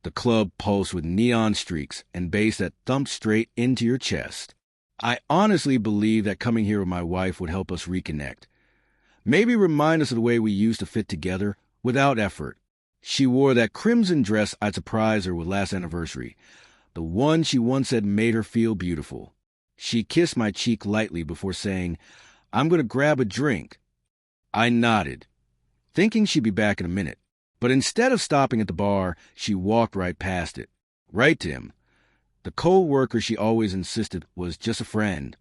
The club pulsed with neon streaks and bass that thumped straight into your chest. I honestly believed that coming here with my wife would help us reconnect. Maybe remind us of the way we used to fit together without effort. She wore that crimson dress I'd surprised her with last anniversary, the one she once said made her feel beautiful. She kissed my cheek lightly before saying, "I'm going to grab a drink." I nodded, thinking she'd be back in a minute. But instead of stopping at the bar, she walked right past it, right to him. The co-worker she always insisted was just a friend.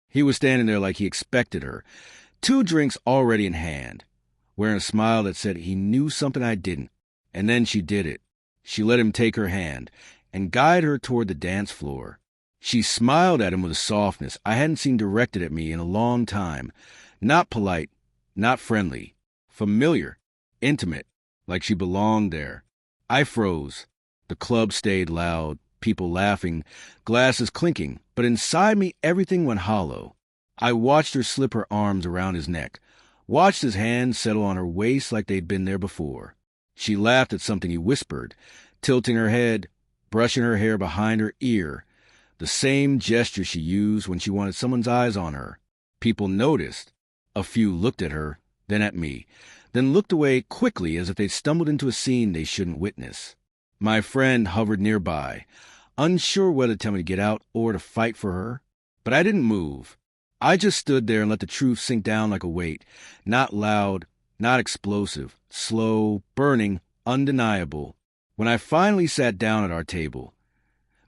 He was standing there like he expected her, 2 drinks already in hand, wearing a smile that said he knew something I didn't. And then she did it. She let him take her hand and guide her toward the dance floor. She smiled at him with a softness I hadn't seen directed at me in a long time. Not polite, not friendly, familiar, intimate, like she belonged there. I froze. The club stayed loud, people laughing, glasses clinking, but inside me everything went hollow. I watched her slip her arms around his neck, watched his hands settle on her waist like they'd been there before. She laughed at something he whispered, tilting her head, brushing her hair behind her ear, the same gesture she used when she wanted someone's eyes on her. People noticed. A few looked at her, then at me, then looked away quickly as if they'd stumbled into a scene they shouldn't witness. My friend hovered nearby, unsure whether to tell me to get out or to fight for her. But I didn't move. I just stood there and let the truth sink down like a weight, not loud, not explosive, slow, burning, undeniable. When I finally sat down at our table,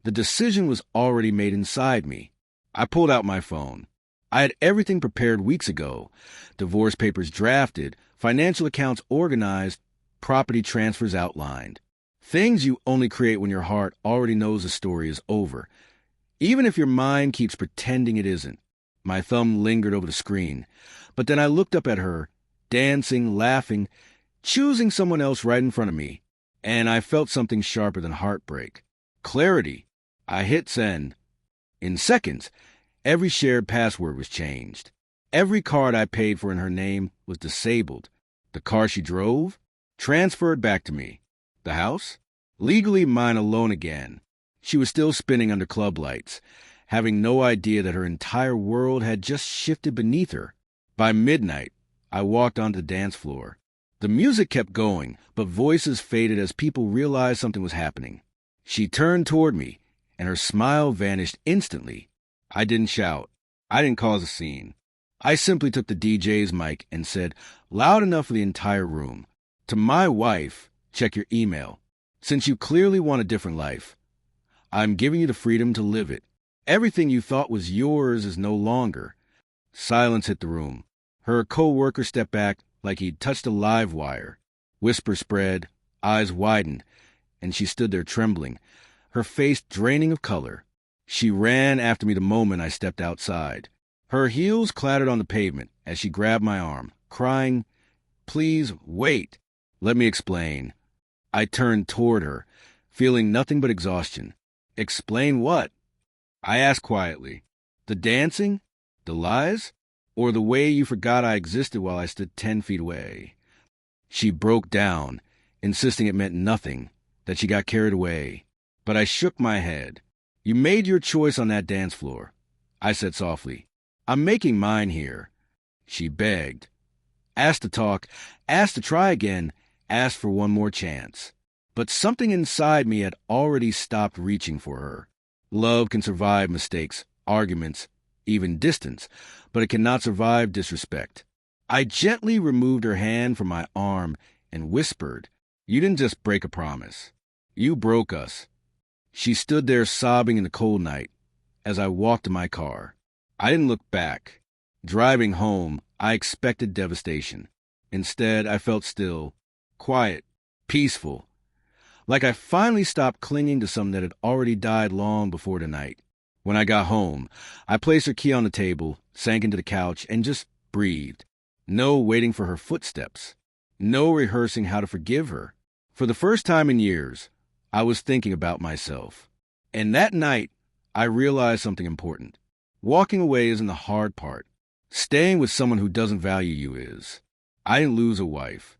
the decision was already made inside me. I pulled out my phone. I had everything prepared weeks ago. Divorce papers drafted, financial accounts organized, property transfers outlined. Things you only create when your heart already knows the story is over, even if your mind keeps pretending it isn't. My thumb lingered over the screen, but then I looked up at her, dancing, laughing, choosing someone else right in front of me, and I felt something sharper than heartbreak. Clarity. I hit send. In seconds, every shared password was changed. Every card I paid for in her name was disabled. The car she drove, transferred back to me. The house, legally mine alone again. She was still spinning under club lights, having no idea that her entire world had just shifted beneath her. By midnight, I walked onto the dance floor. The music kept going, but voices faded as people realized something was happening. She turned toward me, and her smile vanished instantly. I didn't shout. I didn't cause a scene. I simply took the DJ's mic and said, loud enough for the entire room, "To my wife, check your email. Since you clearly want a different life, I'm giving you the freedom to live it. Everything you thought was yours is no longer." Silence hit the room. Her co-worker stepped back like he'd touched a live wire. Whisper spread, eyes widened, and she stood there trembling, her face draining of color. She ran after me the moment I stepped outside. Her heels clattered on the pavement as she grabbed my arm, crying, "Please, wait. Let me explain." I turned toward her, feeling nothing but exhaustion. "Explain what?" I asked quietly. "The dancing? The lies? Or the way you forgot I existed while I stood 10 feet away?" She broke down, insisting it meant nothing, that she got carried away. But I shook my head. "You made your choice on that dance floor," I said softly. "I'm making mine here." She begged. Asked to talk, asked to try again, asked for one more chance. But something inside me had already stopped reaching for her. Love can survive mistakes, arguments, even distance, but it cannot survive disrespect. I gently removed her hand from my arm and whispered, "You didn't just break a promise. You broke us." She stood there sobbing in the cold night as I walked to my car. I didn't look back. Driving home, I expected devastation. Instead, I felt still, quiet, peaceful, like I finally stopped clinging to something that had already died long before tonight. When I got home, I placed her key on the table, sank into the couch, and just breathed. No waiting for her footsteps. No rehearsing how to forgive her. For the first time in years, I was thinking about myself. And that night, I realized something important. Walking away isn't the hard part. Staying with someone who doesn't value you is. I didn't lose a wife.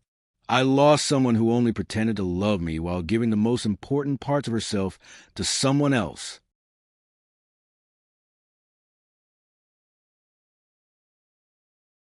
I lost someone who only pretended to love me while giving the most important parts of herself to someone else.